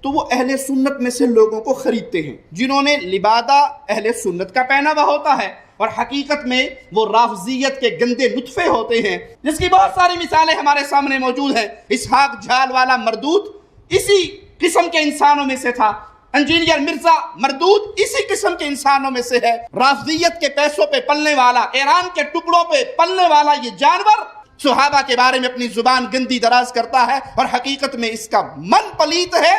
تو وہ اہل سنت میں سے لوگوں کو خریدتے ہیں جنہوں نے لبادہ اہل سنت کا پہناوا ہوتا ہے، اور حقیقت میں وہ رافضیت کے گندے نطفے ہوتے ہیں، جس کی بہت ساری مثالیں ہمارے سامنے موجود ہیں۔ اسحاق جھال والا مردود اسی قسم کے انسانوں میں سے تھا، انجینئر مرزا مردود اسی قسم کے انسانوں میں سے ہے۔ رافضیت کے پیسوں پہ پلنے والا، ایران کے ٹکڑوں پہ پلنے والا یہ جانور صحابہ کے بارے میں اپنی زبان گندی دراز کرتا ہے، اور حقیقت میں اس کا من پلیت ہے،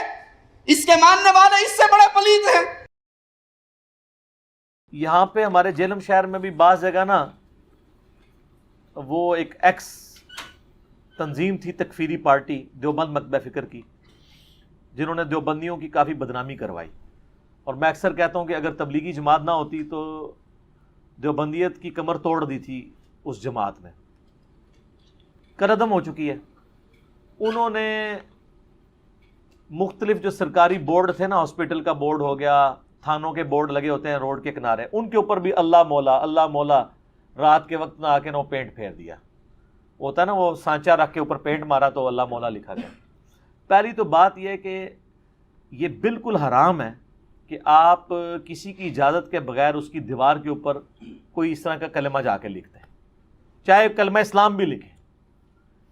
اس کے ماننے والے اس سے بڑے پلیت ہیں۔ یہاں پہ ہمارے جہلم شہر میں بھی بعض جگہ نا وہ ایک ایکس تنظیم تھی، تکفیری پارٹی دیوبند مکتبہ فکر کی، جنہوں نے دیوبندیوں کی کافی بدنامی کروائی، اور میں اکثر کہتا ہوں کہ اگر تبلیغی جماعت نہ ہوتی تو دیوبندیت کی کمر توڑ دی تھی اس جماعت میں، کردم ہو چکی ہے۔ انہوں نے مختلف جو سرکاری بورڈ تھے نا، ہاسپٹل کا بورڈ ہو گیا، تھانوں کے بورڈ لگے ہوتے ہیں روڈ کے کنارے، ان کے اوپر بھی اللہ مولا رات کے وقت نہ آ کے نہ پینٹ پھیر دیا ہوتا ہے نا، وہ سانچا رکھ کے اوپر پینٹ مارا تو اللہ مولا لکھا گیا۔ پہلی تو بات یہ کہ یہ بالکل حرام ہے کہ آپ کسی کی اجازت کے بغیر اس کی دیوار کے اوپر کوئی اس طرح کا کلمہ جا کے لکھتے ہیں، چاہے کلمہ اسلام بھی لکھیں،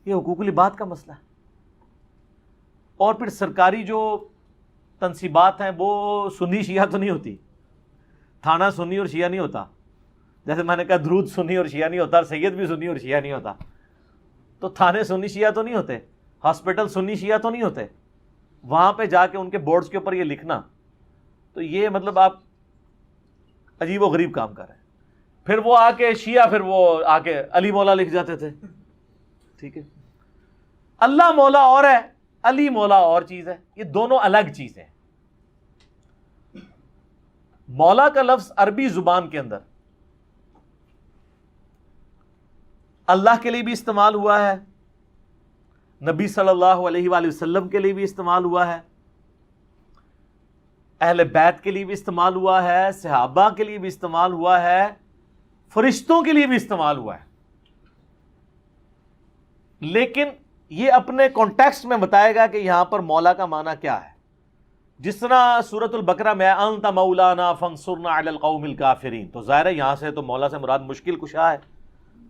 یہ حقوق العباد کا مسئلہ ہے۔ اور پھر سرکاری جو تنصیبات ہیں وہ سنی شیعہ تو نہیں ہوتی، تھانہ سنی اور شیعہ نہیں ہوتا، جیسے میں نے کہا درود سنی اور شیعہ نہیں ہوتا، اور سید بھی سنی اور شیعہ نہیں ہوتا، تو تھانے سنی شیعہ تو نہیں ہوتے، ہاسپٹل سنی شیعہ تو نہیں ہوتے، وہاں پہ جا کے ان کے بورڈز کے اوپر یہ لکھنا، تو یہ مطلب آپ عجیب و غریب کام کر رہے ہیں۔ پھر وہ آ کے شیعہ، پھر وہ آ کے علی مولا لکھ جاتے تھے، ٹھیک ہے، اللہ مولا اور ہے، علی مولا اور چیز ہے، یہ دونوں الگ چیزیں ہیں۔ مولا کا لفظ عربی زبان کے اندر اللہ کے لیے بھی استعمال ہوا ہے، نبی صلی اللہ علیہ وآلہ وسلم کے لیے بھی استعمال ہوا ہے، اہل بیت کے لیے بھی استعمال ہوا ہے، صحابہ کے لیے بھی استعمال ہوا ہے، فرشتوں کے لیے بھی استعمال ہوا ہے، لیکن یہ اپنے کانٹیکسٹ میں بتائے گا کہ یہاں پر مولا کا معنی کیا ہے۔ جس طرح سورۃ البقرہ میں انت مولانا فانصرنا علی القوم الکافرین، تو ظاہر ہے یہاں سے تو مولا سے مراد مشکل کشا ہے،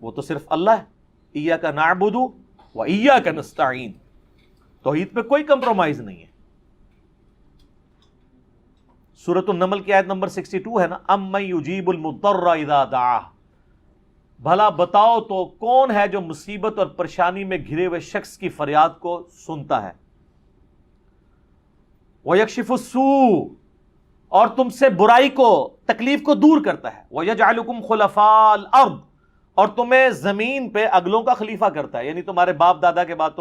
وہ تو صرف اللہ ہے، ایاک نعبد و ایاک نستعین، توحید پہ کوئی کمپرومائز نہیں ہے۔ سورۃ النمل کی آیت نمبر 62 ہے نا، امن یجیب المضطر اذا دعاہ، بھلا بتاؤ تو کون ہے جو مصیبت اور پریشانی میں گھرے ہوئے شخص کی فریاد کو سنتا ہے، وَيَكْشِفُ السُّوءَ، اور تم سے برائی کو، تکلیف کو دور کرتا ہے، وَيَجْعَلُكُمْ خُلَفَاءَ الْأَرْضِ، اور تمہیں زمین پہ اگلوں کا خلیفہ کرتا ہے، یعنی تمہارے باپ دادا کے بعد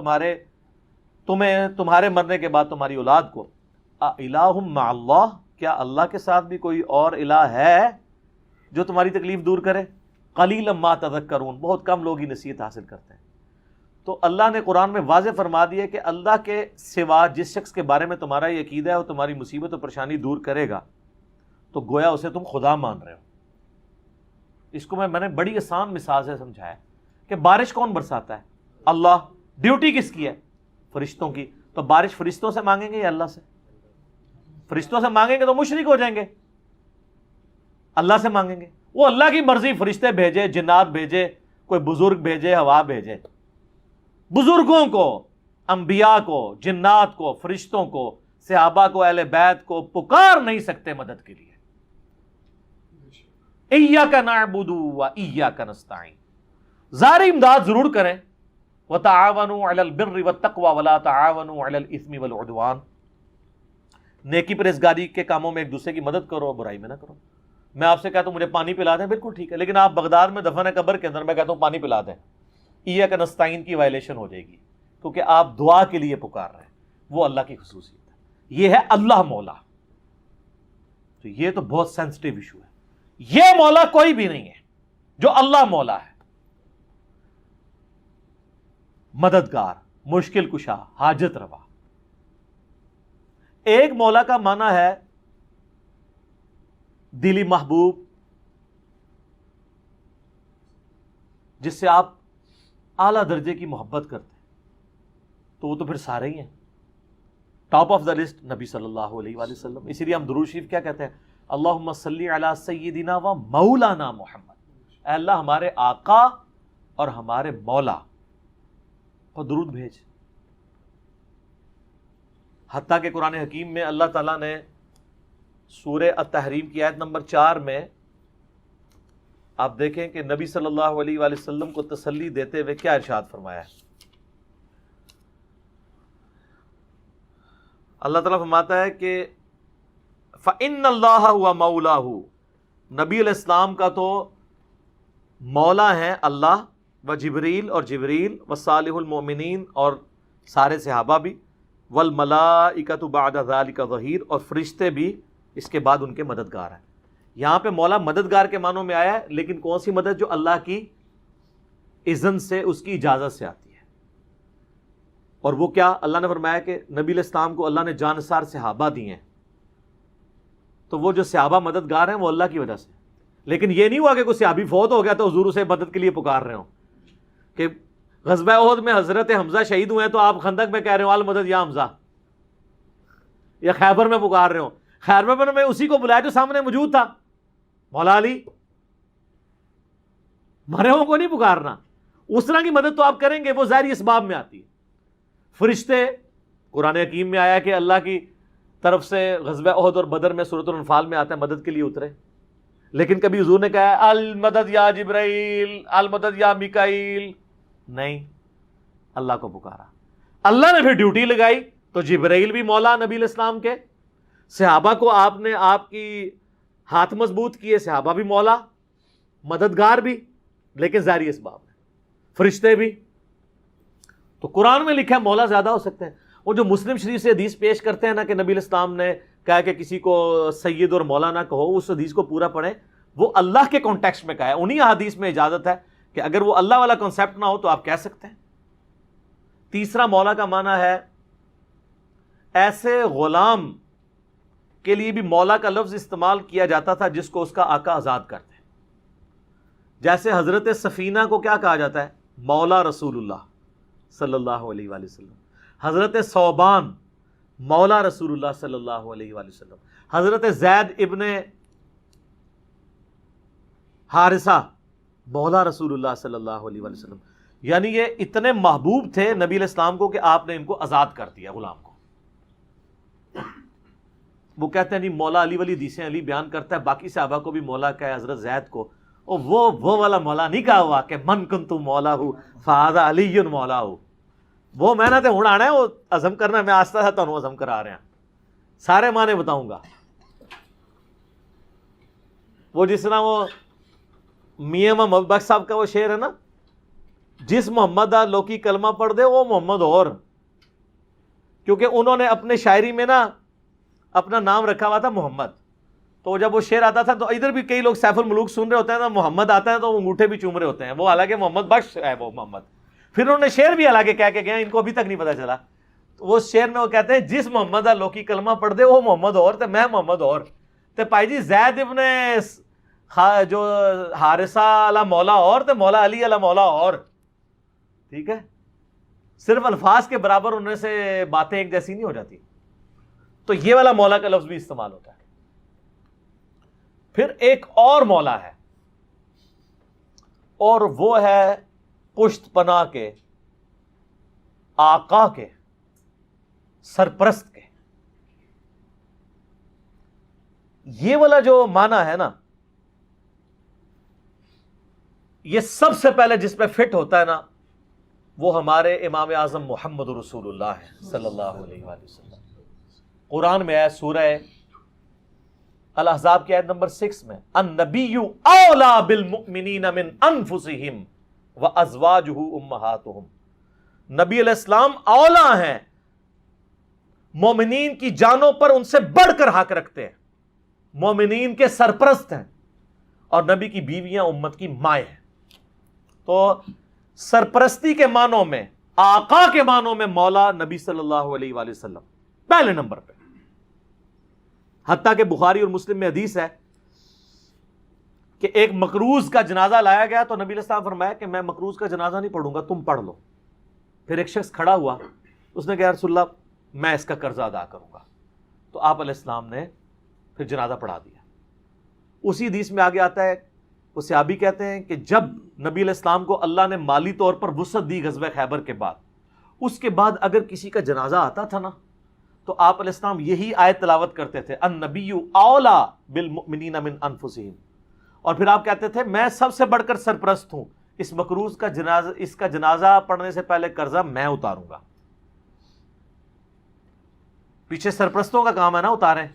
تمہارے مرنے کے بعد تمہاری اولاد کو۔ اِلَٰهٌ مَّعَ اللَّهِ، کیا اللہ کے ساتھ بھی کوئی اور الہ ہے جو تمہاری تکلیف دور کرے؟ قلیلا ما تذکرون، بہت کم لوگ ہی نصیحت حاصل کرتے ہیں۔ تو اللہ نے قرآن میں واضح فرما دیا کہ اللہ کے سوا جس شخص کے بارے میں تمہارا یہ عقیدہ ہے وہ تمہاری مصیبت و پریشانی دور کرے گا، تو گویا اسے تم خدا مان رہے ہو۔ اس کو میں نے بڑی آسان مثال سے سمجھایا کہ بارش کون برساتا ہے؟ اللہ۔ ڈیوٹی کس کی ہے؟ فرشتوں کی۔ تو بارش فرشتوں سے مانگیں گے یا اللہ سے؟ فرشتوں سے مانگیں گے تو مشرک ہو جائیں گے، اللہ سے مانگیں گے، وہ اللہ کی مرضی، فرشتے بھیجے، جنات بھیجے، کوئی بزرگ بھیجے، ہوا بھیجے، بزرگوں کو، انبیاء کو، جنات کو، فرشتوں کو، صحابہ کو، اہل بیت کو پکار نہیں سکتے مدد کے لیے۔ ایاک نعبد و ایاک نستعین، ظاہری امداد ضرور کریں، وتعاونوا علی البر والتقوی ولا تعاونوا علی الاثم والعدوان، نیکی پرہیزگاری کے کاموں میں ایک دوسرے کی مدد کرو، برائی میں نہ کرو۔ میں آپ سے کہتا ہوں مجھے پانی پلا دیں، بالکل ٹھیک ہے، لیکن آپ بغداد میں دفن قبر کے اندر میں کہتا ہوں پانی پلا دیں، ایاک نستعین کی وائلیشن ہو جائے گی، کیونکہ آپ دعا کے لیے پکار رہے ہیں، وہ اللہ کی خصوصیت ہے۔ یہ ہے اللہ مولا، تو یہ تو بہت سینسٹیو ایشو ہے۔ یہ مولا کوئی بھی نہیں ہے جو اللہ مولا ہے، مددگار، مشکل کشا، حاجت روا۔ ایک مولا کا معنی ہے دلی محبوب، جس سے آپ اعلیٰ درجے کی محبت کرتے ہیں، تو وہ تو پھر سارے ہی ہیں۔ ٹاپ آف دا لسٹ نبی صلی اللہ علیہ وآلہ وسلم. اسی لیے ہم درود شریف کیا کہتے ہیں؟ اللہم صلی علی سیدنا و مولانا محمد. اے اللہ ہمارے آقا اور ہمارے مولا کو درود بھیج. حتیٰ کہ قرآن حکیم میں اللہ تعالیٰ نے سورہ التحریم کی آیت نمبر 4 میں آپ دیکھیں کہ نبی صلی اللہ علیہ وآلہ وسلم کو تسلی دیتے ہوئے کیا ارشاد فرمایا ہے. اللہ تعالیٰ فرماتا ہے کہ فَإِنَّ اللَّهَ هُوَ مَوْلَاهُ. نبی علیہ السلام کا تو مولا ہیں اللہ، و جبریل اور جبریل، و صالح المؤمنین اور سارے صحابہ بھی، والملائکۃ بعد ذلک ظہیر، اور فرشتے بھی اس کے بعد ان کے مددگار ہیں. یہاں پہ مولا مددگار کے معنوں میں آیا ہے، لیکن کون سی مدد؟ جو اللہ کی اذن سے، اس کی اجازت سے آتی ہے. اور وہ کیا؟ اللہ نے فرمایا کہ نبی علیہ السلام کو اللہ نے جانسار صحابہ دیے ہیں، تو وہ جو صحابہ مددگار ہیں وہ اللہ کی وجہ سے. لیکن یہ نہیں ہوا کہ کوئی صحابی فوت ہو گیا تو حضور اسے مدد کے لیے پکار رہے ہوں کہ غزوہ احد میں حضرت حمزہ شہید ہوئے ہیں تو آپ خندق میں کہہ رہے ہو المدد یا حمزہ، یا خیبر میں پکار رہے ہو. خیبر میں اسی کو بلایا جو سامنے موجود تھا، مولا علی. مرے ہوں کو نہیں پکارنا. اس طرح کی مدد تو آپ کریں گے، وہ ظاہری اسباب میں آتی ہے. فرشتے قرآن حکیم میں آیا کہ اللہ کی طرف سے غزوہ احد اور بدر میں سورۃ الانفال میں آتا ہے مدد کے لیے اترے. لیکن کبھی حضور نے کہا المدد یا جبرائیل، المدد یا میکائیل، نہیں، اللہ کو پکارا. اللہ نے پھر ڈیوٹی لگائی تو جبرائیل بھی مولا نبی علیہ السلام کے، صحابہ کو آپ نے آپ کی ہاتھ مضبوط کیے، صحابہ بھی مولا مددگار بھی، لیکن ظاہری اسباب میں فرشتے بھی. تو قرآن میں لکھا ہے مولا زیادہ ہو سکتے ہیں. وہ جو مسلم شریف سے حدیث پیش کرتے ہیں نا کہ نبی علیہ السلام نے کہا کہ کسی کو سید اور مولا نہ کہو، اس حدیث کو پورا پڑھیں، وہ اللہ کے کانٹیکسٹ میں کہا ہے. انہی حدیث میں اجازت ہے کہ اگر وہ اللہ والا کنسیپٹ نہ ہو تو آپ کہہ سکتے ہیں. تیسرا مولا کا معنی ہے ایسے غلام کے لیے بھی مولا کا لفظ استعمال کیا جاتا تھا جس کو اس کا آقا آزاد کرتے. جیسے حضرت سفینہ کو کیا کہا جاتا ہے؟ مولا رسول اللہ صلی اللہ علیہ وآلہ وسلم. حضرت ثوبان مولا رسول اللہ صلی اللہ علیہ وآلہ وسلم. حضرت زید ابن حارثہ مولا رسول اللہ صلی اللہ علیہ وآلہ وسلم. یعنی یہ اتنے محبوب تھے نبی علیہ السلام کو کہ آپ نے ان کو آزاد کر دیا غلام کو. وہ کہتے ہیں نہیں، مولا علی والی حدیثیں علی بیان کرتا ہے، باقی صحابہ کو بھی مولا کہا ہے، حضرت زید کو. اور وہ والا مولا نہیں کہا ہوا کہ من کنت مولا ہوں فہذا علی مولا ہوں. وہ میں نے تو ہوں آنا ہے، وہ عزم کرنا، میں آستہ آستہ تھانوں عزم کرا رہے ہیں، سارے معنی بتاؤں گا. وہ جس طرح وہ میاں محمد بخش صاحب کا وہ شعر ہے نا، جس محمد دا لوکی کلمہ پڑھ دے وہ محمد اور، کیونکہ انہوں نے اپنے شاعری میں نا اپنا نام رکھا ہوا تھا محمد. تو جب وہ شعر آتا تھا تو ادھر بھی کئی لوگ سیف الملوک سن رہے ہوتے ہیں تو محمد آتا ہے تو وہ انگوٹھے بھی چوم رہے ہوتے ہیں، وہ حالانکہ محمد بخش ہے وہ محمد. پھر انہوں نے شعر بھی حالانکہ کہہ کے گئے، ان کو ابھی تک نہیں پتا چلا. تو وہ شعر میں وہ کہتے ہیں جس محمد دا لوکی کلمہ پڑھ دے وہ محمد اور تے میں محمد اور. تے پائی جی زید ابن جو حارثہ علی مولا اور تے مولا علی علی مولا اور. ٹھیک ہے، صرف الفاظ کے برابر ہونے سے باتیں ایک جیسی نہیں ہو جاتی. تو یہ والا مولا کا لفظ بھی استعمال ہوتا ہے. پھر ایک اور مولا ہے، اور وہ ہے پشت پناہ کے، آقا کے، سرپرست کے. یہ والا جو معنی ہے نا، یہ سب سے پہلے جس پہ فٹ ہوتا ہے نا وہ ہمارے امام اعظم محمد رسول اللہ ہے صلی اللہ علیہ وآلہ وسلم. قرآن میں ہے سورہ الاحزاب کی آیت نمبر 6 میں، النبی اولا بالمؤمنین من انفسہم وازواجہ امہاتہم. نبی علیہ السلام اولا ہیں، مومنین کی جانوں پر ان سے بڑھ کر حق رکھتے ہیں، مومنین کے سرپرست ہیں، اور نبی کی بیویاں امت کی مائیں ہیں. تو سرپرستی کے معنوں میں، آقا کے معنوں میں مولا نبی صلی اللہ علیہ وآلہ وسلم پہلے نمبر پہ. حتیٰ کہ بخاری اور مسلم میں حدیث ہے کہ ایک مقروض کا جنازہ لایا گیا تو نبی علیہ السلام فرمایا کہ میں مقروض کا جنازہ نہیں پڑھوں گا، تم پڑھ لو. پھر ایک شخص کھڑا ہوا، اس نے کہا رسول اللہ میں اس کا قرضہ ادا کروں گا. تو آپ علیہ السلام نے پھر جنازہ پڑھا دیا. اسی حدیث میں آگے آتا ہے, وہ صحابی کہتے ہیں کہ جب نبی علیہ السلام کو اللہ نے مالی طور پر وسعت دی غزوہ خیبر کے بعد, اس کے بعد اگر کسی کا جنازہ آتا تھا نا تو آپ علیہ السلام یہی آیت تلاوت کرتے تھے, النبی اولا بالمؤمنین من انفسہم, اور پھر آپ کہتے تھے میں سب سے بڑھ کر سرپرست ہوں, اس مقروض کا جنازہ, اس کا جنازہ پڑھنے سے پہلے قرضہ میں اتاروں گا. پیچھے سرپرستوں کا کام ہے نا اتاریں,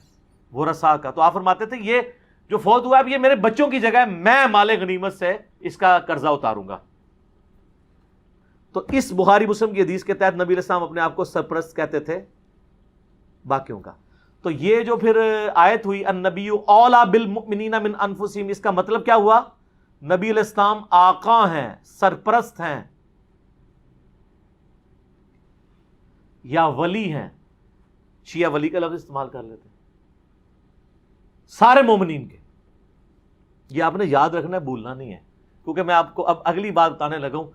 وہ رسا کا. تو آپ فرماتے تھے یہ جو فوت ہوا ہے اب یہ میرے بچوں کی جگہ ہے, میں مال غنیمت سے اس کا قرضہ اتاروں گا. تو اس بخاری مسلم کی حدیث کے تحت نبی علیہ السلام اپنے آپ کو سرپرست کہتے تھے باقیوں کا. تو یہ جو پھر آیت ہوئی النبی اولا بالمؤمنین من انفسہم, اس کا مطلب کیا ہوا؟ نبی علیہ السلام آقا ہیں, سرپرست ہیں, یا ولی ہیں. شیعہ ولی کا لفظ استعمال کر لیتے ہیں سارے مومنین کے. یہ آپ نے یاد رکھنا ہے, بھولنا نہیں ہے, کیونکہ میں آپ کو اب اگلی بات بتانے لگا ہوں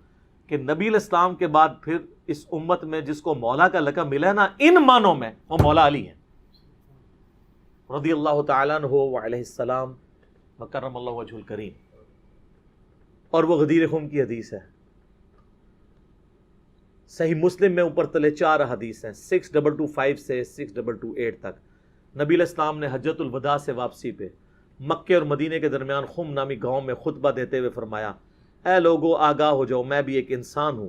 کہ نبی علیہ السلام کے بعد پھر اس امت میں جس کو مولا کا لقب ملا ہے نا, ان معنوں میں وہ مولا علی ہیں رضی اللہ تعالیٰ عنہ وعلیہ السلام وکرم اللہ وجہ الکریم. اور وہ غدیر خم کی حدیث ہے, صحیح مسلم میں اوپر تلے 4 حدیث ہیں, 6225 سے 6228 تک. نبی علیہ السلام نے حجۃ الوداع سے واپسی پہ مکے اور مدینے کے درمیان خم نامی گاؤں میں خطبہ دیتے ہوئے فرمایا, اے لوگو آگاہ ہو جاؤ, میں بھی ایک انسان ہوں,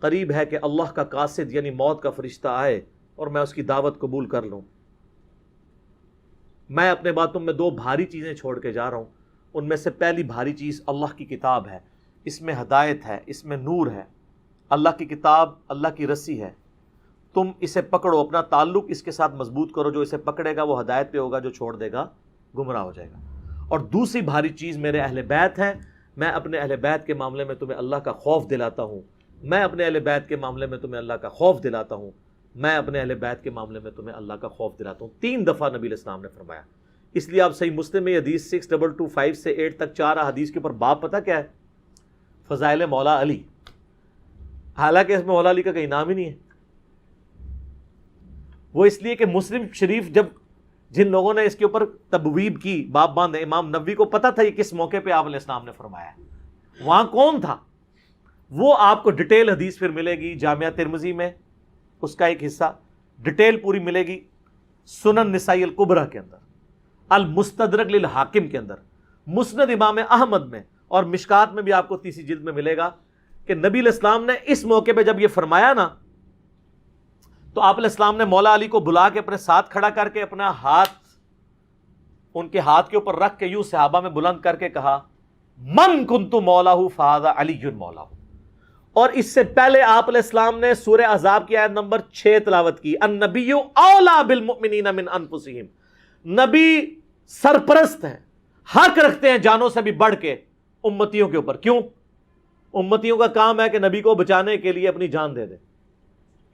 قریب ہے کہ اللہ کا قاصد یعنی موت کا فرشتہ آئے اور میں اس کی دعوت قبول کر لوں. میں اپنے بعد تم میں 2 بھاری چیزیں چھوڑ کے جا رہا ہوں. ان میں سے پہلی بھاری چیز اللہ کی کتاب ہے, اس میں ہدایت ہے, اس میں نور ہے. اللہ کی کتاب اللہ کی رسی ہے, تم اسے پکڑو, اپنا تعلق اس کے ساتھ مضبوط کرو. جو اسے پکڑے گا وہ ہدایت پہ ہوگا, جو چھوڑ دے گا گمراہ ہو جائے گا. اور دوسری بھاری چیز میرے اہل بیت ہیں, میں اپنے اہل بیت کے معاملے میں تمہیں اللہ کا خوف دلاتا ہوں, میں اپنے اہل بیت کے معاملے میں تمہیں اللہ کا خوف دلاتا ہوں, میں اپنے اہل بیت کے معاملے میں تمہیں اللہ کا خوف دلاتا ہوں. 3 دفعہ نبی علیہ السلام نے فرمایا. اس لیے آپ صحیح مسلم میں حدیث 6225 سے 8 تک 4 حدیث کے اوپر باب پتہ کیا ہے؟ فضائل مولا علی. حالانکہ اس میں مولا علی کا کہیں نام ہی نہیں ہے. وہ اس لیے کہ مسلم شریف جب جن لوگوں نے اس کے اوپر تبویب کی, باب باندھے, امام نووی کو پتہ تھا یہ کس موقع پہ آپ علیہ السلام نے فرمایا ہے, وہاں کون تھا, وہ آپ کو ڈیٹیل حدیث پھر ملے گی جامعہ ترمذی میں, اس کا ایک حصہ ڈیٹیل پوری ملے گی سنن نسائی الکبریٰ کے اندر, المستدرک للحاکم کے اندر, مسند امام احمد میں, اور مشکات میں بھی آپ کو 3 جلد میں ملے گا کہ نبی علیہ السلام نے اس موقع پہ جب یہ فرمایا نا تو آپ علیہ السلام نے مولا علی کو بلا کے اپنے ساتھ کھڑا کر کے اپنا ہاتھ ان کے ہاتھ کے اوپر رکھ کے یوں صحابہ میں بلند کر کے کہا, من کنت مولا فہذا علی مولا. اور اس سے پہلے آپ علیہ السلام نے سورہ احزاب کی آیت نمبر 6 تلاوت کی, النبی اولا بالمؤمنین من انفسہم, نبی سرپرست ہیں, حق رکھتے ہیں جانوں سے بھی بڑھ کے امتیوں کے اوپر. کیوں؟ امتیوں کا کام ہے کہ نبی کو بچانے کے لیے اپنی جان دے دے.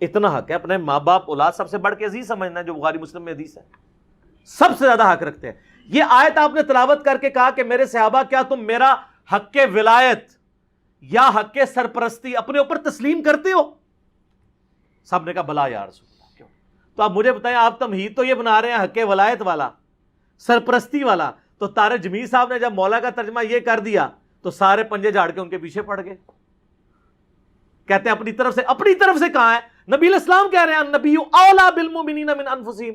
اتنا حق ہے, اپنے ماں باپ اولاد سب سے بڑھ کے عزیز سمجھنا ہے, جو بخاری مسلم میں حدیث ہے, سب سے زیادہ حق رکھتے ہیں. یہ آیت آپ نے تلاوت کر کے کہا کہ میرے صحابہ کیا تم میرا حق ولایت یا حق سرپرستی اپنے اوپر تسلیم کرتے ہو؟ سب نے کہا بلا یا رسول اللہ. کیوں؟ تو آپ مجھے بتائیں, آپ تمہید تو یہ بنا رہے ہیں حق ولایت والا, سرپرستی والا, تو طارق جمیل صاحب نے جب مولا کا ترجمہ یہ کر دیا تو سارے پنجے جھاڑ کے ان کے پیچھے پڑ گئے. کہتے ہیں اپنی طرف سے کہاں ہے؟ نبی علیہ السلام کہہ رہے ہیں النبی اولا بالمؤمنین من انفسہم.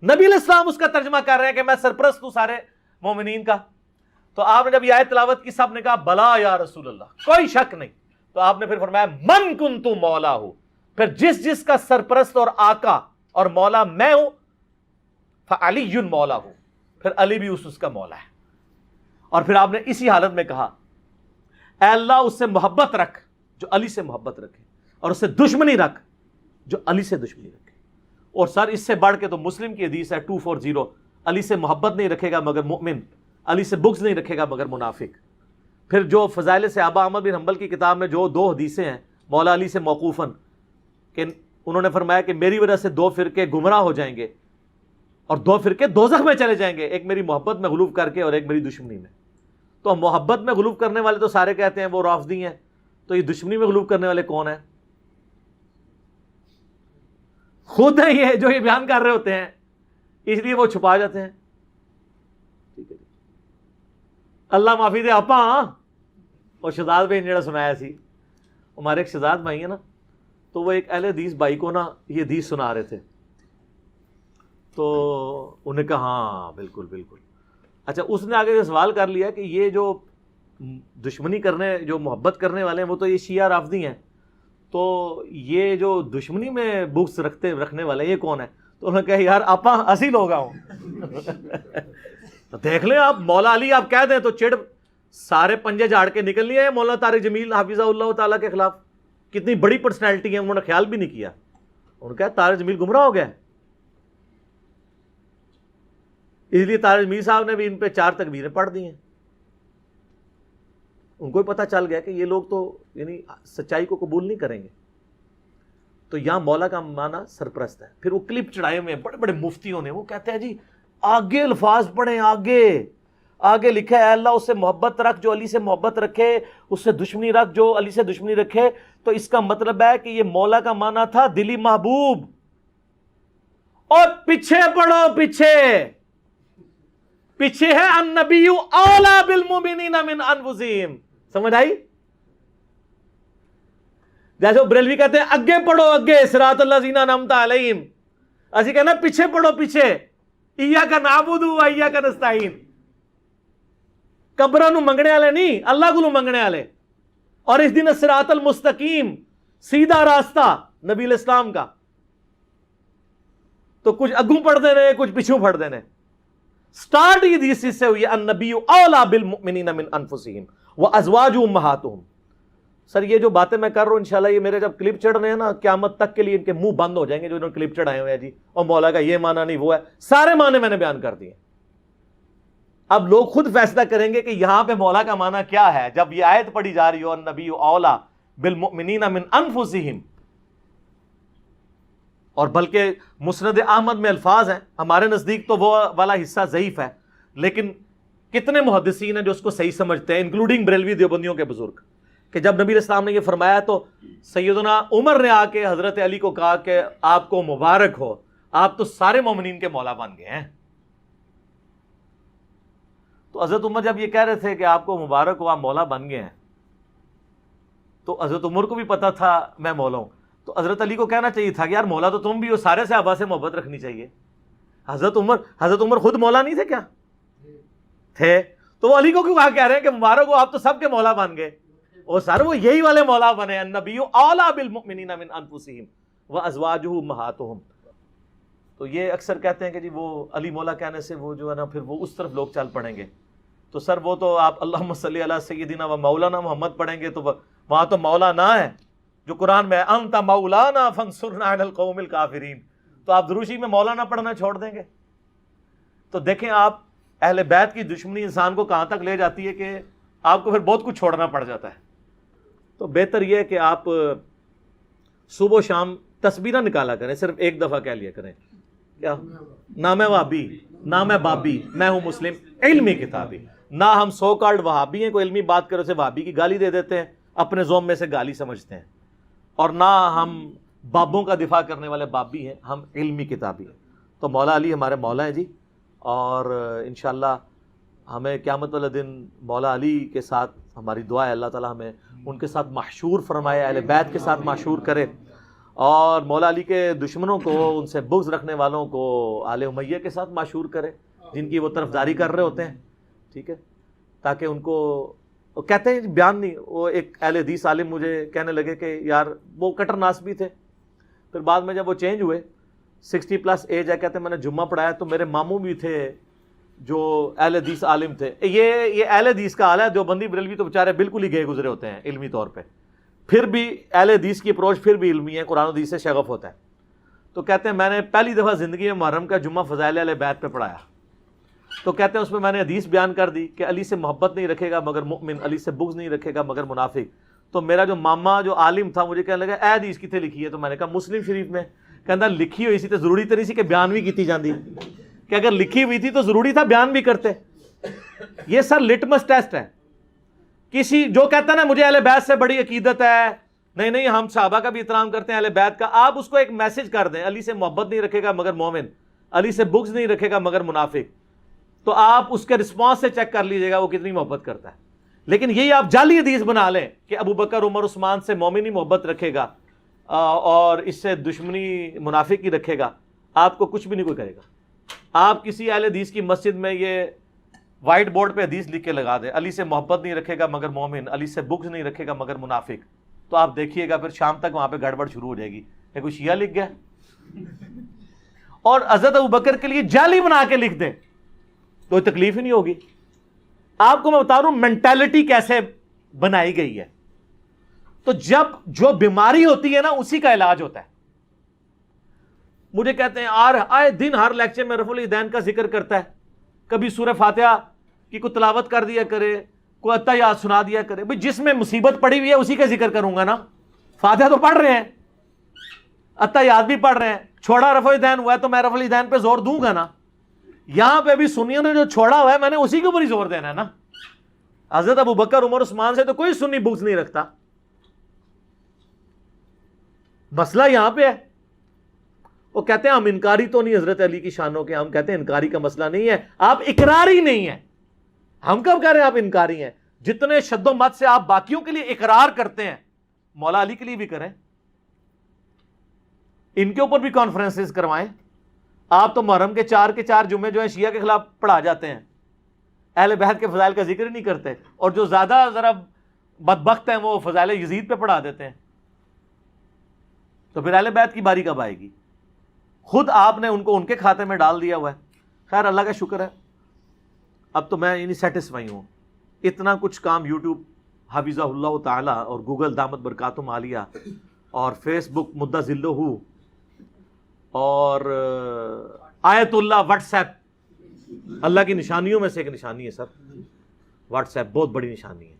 نبی علیہ السلام اس کا ترجمہ کر رہے ہیں کہ میں سرپرست ہوں سارے مومنین کا. تو آپ نے جب یہ آیت تلاوت کی سب نے کہا بلا یا رسول اللہ, کوئی شک نہیں. تو آپ نے پھر فرمایا من کنت مولا ہو, پھر جس کا سرپرست اور آقا اور مولا میں ہوں, فعلی مولا ہوں, پھر علی بھی اس کا مولا ہے. اور پھر آپ نے اسی حالت میں کہا اے اللہ اس سے محبت رکھ جو علی سے محبت رکھے, اور اس سے دشمنی رکھ جو علی سے دشمنی رکھے. اور سر اس سے بڑھ کے تو مسلم کی حدیث ہے 240, علی سے محبت نہیں رکھے گا مگر مؤمن, علی سے بغض نہیں رکھے گا مگر منافق. پھر جو فضائل صحابہ احمد بن حنبل کی کتاب میں جو 2 حدیثیں ہیں مولا علی سے موقوفاً کہ انہوں نے فرمایا کہ میری وجہ سے 2 فرقے گمراہ ہو جائیں گے اور 2 فرقے دوزخ میں چلے جائیں گے, ایک میری محبت میں غلو کر کے اور ایک میری دشمنی میں. تو محبت میں غلو کرنے والے تو سارے کہتے ہیں وہ رافضی ہیں, تو یہ دشمنی میں غلو کرنے والے کون ہیں؟ خود ہیں یہ جو یہ بیان کر رہے ہوتے ہیں، اس لیے وہ چھپا جاتے ہیں. ٹھیک ہے، اللہ معافی دے آپ اور شہزاد بھائی نے جڑا سنایا سی، ہمارے ایک شہزاد بھائی ہیں نا، تو وہ ایک اہل حدیث بھائی کو نا یہ حدیث سنا رہے تھے، تو انہیں کہا ہاں بالکل بالکل. اچھا، اس نے آگے یہ سوال کر لیا کہ یہ جو دشمنی کرنے، جو محبت کرنے والے ہیں وہ تو یہ شیعہ رافضی ہیں، تو یہ جو دشمنی میں بغض رکھنے والے ہیں یہ کون ہے؟ تو انہوں نے کہا یار آپا اسی لوگ آؤں. تو دیکھ لیں آپ، مولا علی آپ کہہ دیں تو چڑ سارے پنجے جھاڑ کے نکل لیے ہیں مولانا طارق جمیل حافظہ اللہ تعالیٰ کے خلاف. کتنی بڑی پرسنالٹی ہے، انہوں نے خیال بھی نہیں کیا. انہوں نے کہا طارق جمیل گمراہ ہو گیا، اس لیے طارق جمیل صاحب نے بھی ان پہ 4 تکبیریں پڑھ دی ہیں. ان کو بھی پتہ چل گیا کہ یہ لوگ تو یعنی سچائی کو قبول نہیں کریں گے. تو یہاں مولا کا معنی سرپرست ہے. پھر وہ کلپ چڑھائے ہوئے ہیں بڑے بڑے مفتیوں نے، وہ کہتے ہیں جی آگے الفاظ پڑھیں، آگے لکھا ہے اے اللہ اس سے محبت رکھ جو علی سے محبت رکھے، اس سے دشمنی رکھ جو علی سے دشمنی رکھے. تو اس کا مطلب ہے کہ یہ مولا کا معنی تھا دلی محبوب. اور پیچھے پڑھو، پیچھے ہے النبی اولا بالمؤمنین من انفسہم. سمجھ آئی؟ جیسے وہ بریلوی کہتے ہیں اگے پڑھو، اگے صراط الذین انعمت علیہم، اسی کہنا پیچھے پڑھو، پیچھے ایاک نعبد و ایاک نستعین. قبراں نو منگنے والے نہیں، اللہ کو منگنے والے. اور اس دن صراط المستقیم، سیدھا راستہ نبی الاسلام کا. تو کچھ اگوں پڑھ دینے، کچھ پیچھوں پڑھ دینے. سٹارٹ یہ حدیث سے ہوئی النبی اولا بالمؤمنین من انفسہم وازواجہ امہاتہم. سر یہ جو باتیں میں کر رہا ہوں انشاءاللہ یہ میرے جب کلپ چڑھ رہے ہیں نا، قیامت تک کے لیے ان کے منہ بند ہو جائیں گے جو انہوں نے کلپ چڑھائے ہوئے ہیں جی، اور مولا کا یہ معنی نہیں وہ ہے. سارے معنی میں نے بیان کر دیے. اب لوگ خود فیصلہ کریں گے کہ یہاں پہ مولا کا معنی کیا ہے. جب یہ آیت پڑھی جا رہی ہو النبی اولا بالمؤمنین من انفسہم، اور بلکہ مسند احمد میں الفاظ ہیں، ہمارے نزدیک تو وہ والا حصہ ضعیف ہے، لیکن کتنے محدثین ہیں جو اس کو صحیح سمجھتے ہیں انکلوڈنگ بریلوی دیوبندیوں کے بزرگ، کہ جب نبی علیہ السلام نے یہ فرمایا تو سیدنا عمر نے آ کے حضرت علی کو کہا کہ آپ کو مبارک ہو، آپ تو سارے مومنین کے مولا بن گئے ہیں. تو حضرت عمر جب یہ کہہ رہے تھے کہ آپ کو مبارک ہو، آپ مولا بن گئے ہیں، تو حضرت عمر کو بھی پتا تھا میں مولا ہوں. تو حضرت علی کو کہنا چاہیے تھا کہ یار مولا تو تم بھی ہو، سارے صحابہ سے محبت رکھنی چاہیے. حضرت عمر خود مولا نہیں تھے کیا؟ تھے. تو وہ علی کو کیوں کہہ رہے ہیں کہ مبارک ہو آپ تو سب کے مولا بن گئے؟ اور سر وہ یہی والے مولا بنے، النبی اولا بالمؤمنین من انفسہم وازواجہ امہاتہم. تو یہ اکثر کہتے ہیں کہ جی وہ علی مولا کہنے سے وہ جو ہے نا پھر وہ اس طرف لوگ چل پڑیں گے. تو سر وہ تو آپ اللہم صلی علی سیدنا و مولانا محمد پڑھیں گے تو وہاں تو مولا نہ ہے جو قرآن میں انت مولانا فانصرنا علی القوم الکافرین. تو آپ دروشی میں مولانا پڑھنا چھوڑ دیں گے؟ تو دیکھیں آپ اہل بیت کی دشمنی انسان کو کہاں تک لے جاتی ہے کہ آپ کو پھر بہت کچھ چھوڑنا پڑ جاتا ہے. تو بہتر یہ ہے کہ آپ صبح و شام تسبیحہ نکالا کریں، صرف ایک دفعہ کہہ لیا کریں کیا نہ میں وہابی نہ میں بابی، میں ہوں مسلم علمی کتابی. نہ ہم سو کالڈ وہابی ہیں، کوئی علمی بات کرو سے وہابی کی گالی دے دیتے ہیں، اپنے زوم میں سے گالی سمجھتے ہیں. اور نہ ہم بابوں کا دفاع کرنے والے بابی ہیں، ہم علمی کتابی ہیں. تو مولا علی ہمارے مولا ہیں جی، اور انشاءاللہ ہمیں قیامت والے دن مولا علی کے ساتھ ہماری دعا ہے اللہ تعالیٰ ہمیں ان کے ساتھ محشور فرمائے، اہل بیت کے ساتھ محشور کرے، اور مولا علی کے دشمنوں کو، ان سے بغض رکھنے والوں کو آل امیہ کے ساتھ محشور کرے جن کی وہ طرفداری کر رہے ہوتے ہیں. ٹھیک ہے، تاکہ ان کو کہتے ہیں بیان نہیں. وہ ایک اہل حدیث عالم مجھے کہنے لگے کہ یار وہ کٹر ناس بھی تھے، پھر بعد میں جب وہ چینج ہوئے 60+ ایج ہے، کہتے ہیں میں نے جمعہ پڑھایا تو میرے ماموں بھی تھے جو اہل حدیث عالم تھے. یہ اہل حدیث کا حال ہے. دیوبندی بریلوی تو بیچارے بالکل ہی گئے گزرے ہوتے ہیں علمی طور پہ، پھر بھی اہل حدیث کی اپروچ پھر بھی علمی ہے، قرآن و حدیث سے شغف ہوتا ہے. تو کہتے ہیں میں نے پہلی دفعہ زندگی میں محرم کا جمعہ فضائل اہل بیت پہ پڑھایا، تو کہتے ہیں اس میں میں نے حدیث بیان کر دی کہ علی سے محبت نہیں رکھے گا مگر مؤمن، علی سے بغض نہیں رکھے گا مگر منافق. تو میرا جو ماما جو عالم تھا مجھے کہنے لگا اے حدیث کتنے لکھی ہے؟ تو میں نے کہا مسلم شریف میں. کہتا لکھی ہوئی سی تو ضروری تو نہیں سی کہ بیان بھی کیتی جاندی، کہ اگر لکھی ہوئی تھی تو ضروری تھا بیان بھی کرتے. یہ سر لٹمس ٹیسٹ ہے. کسی جو کہتا ہے نا مجھے اہل بیت سے بڑی عقیدت ہے، نہیں ہم صحابہ کا بھی احترام کرتے ہیں، اہل بیت کا. آپ اس کو ایک میسج کر دیں، علی سے محبت نہیں رکھے گا مگر مومن، علی سے بغض نہیں رکھے گا مگر منافق، تو آپ اس کے رسپانس سے چیک کر لیجئے گا وہ کتنی محبت کرتا ہے. لیکن یہی آپ جعلی حدیث بنا لیں کہ ابو بکر عمر عثمان سے مومن ہی محبت رکھے گا اور اس سے دشمنی منافق ہی رکھے گا، آپ کو کچھ بھی نہیں کوئی کرے گا. آپ کسی اہل حدیث کی مسجد میں یہ وائٹ بورڈ پہ حدیث لکھ کے لگا دیں، علی سے محبت نہیں رکھے گا مگر مومن، علی سے بغض نہیں رکھے گا مگر منافق، تو آپ دیکھیے گا پھر شام تک وہاں پہ گڑبڑ شروع ہو جائے گی کہ کوئی شیعہ لکھ گیا. اور حضرت ابو بکر کے لیے جعلی بنا کے لکھ دیں، کوئی تکلیف ہی نہیں ہوگی. آپ کو میں بتا رہا ہوں مینٹالٹی کیسے بنائی گئی ہے. تو جب جو بیماری ہوتی ہے نا اسی کا علاج ہوتا ہے. مجھے کہتے ہیں آئے دن ہر لیکچر میں رفع الیدین کا ذکر کرتا ہے، کبھی سورہ فاتحہ کی کوئی تلاوت کر دیا کرے، کوئی اتحیات سنا دیا کرے. بھئی جس میں مصیبت پڑی ہوئی ہے اسی کا ذکر کروں گا نا. فاتحہ تو پڑھ رہے ہیں، اتحیات بھی پڑھ رہے ہیں، چھوڑا رفع الیدین ہوا ہے تو میں رفع الیدین پہ زور دوں گا نا. یہاں پہ بھی سنیوں نے جو چھوڑا ہوا ہے میں نے اسی کے اوپر ہی زور دینا ہے نا. حضرت ابو بکر عمر عثمان سے تو کوئی سنی بغض نہیں رکھتا. مسئلہ یہاں پہ ہے. وہ کہتے ہیں ہم انکاری تو نہیں حضرت علی کی شانوں کے، ہم کہتے ہیں انکاری کا مسئلہ نہیں ہے، آپ اقراری نہیں ہیں. ہم کب کہہ رہے ہیں آپ انکاری ہیں؟ جتنے شد و مت سے آپ باقیوں کے لیے اقرار کرتے ہیں مولا علی کے لیے بھی کریں، ان کے اوپر بھی کانفرنسز کروائیں. آپ تو محرم کے 4 جمعے جو ہیں شیعہ کے خلاف پڑھا جاتے ہیں، اہل بیت کے فضائل کا ذکر ہی نہیں کرتے، اور جو زیادہ ذرا بدبخت ہیں وہ فضائل یزید پہ پڑھا دیتے ہیں. تو پھر اہل بیت کی باری کب آئے گی؟ خود آپ نے ان کو ان کے کھاتے میں ڈال دیا ہوا ہے. خیر اللہ کا شکر ہے اب تو میں سیٹسفائی ہوں. اتنا کچھ کام یوٹیوب حفظہ اللہ تعالی اور گوگل دامت برکاتہم عالیہ اور فیس بک مدہ ذلہ اور آیت اللہ واٹس ایپ اللہ کی نشانیوں میں سے ایک نشانی ہے سر. واٹس ایپ بہت بڑی نشانی ہے.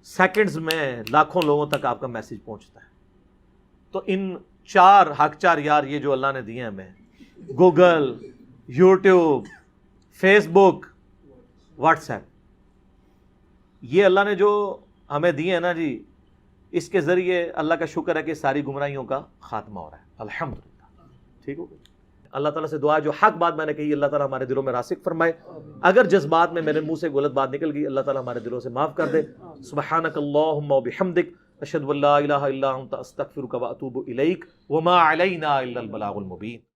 سیکنڈز میں لاکھوں لوگوں تک آپ کا میسج پہنچتا ہے. تو ان 4 حق 4 یار یہ جو اللہ نے دیے ہیں ہمیں، گوگل، یوٹیوب، فیس بک، واٹس ایپ، یہ اللہ نے جو ہمیں دیے ہیں نا جی، اس کے ذریعے اللہ کا شکر ہے کہ ساری گمراہیوں کا خاتمہ ہو رہا ہے الحمدللہ. ٹھیک ہو گیا. اللہ تعالیٰ سے دعا جو حق بات میں نے کہی اللہ تعالیٰ ہمارے دلوں میں راسخ فرمائے. اگر جذبات میں میرے منہ سے غلط بات نکل گئی اللہ تعالیٰ ہمارے دلوں سے معاف کر دے. سبحانک اللہم و بحمدک اشہد ان لا الہ الا انت استغفرک و اتوب الیک وما علینا الا البلاغ المبین.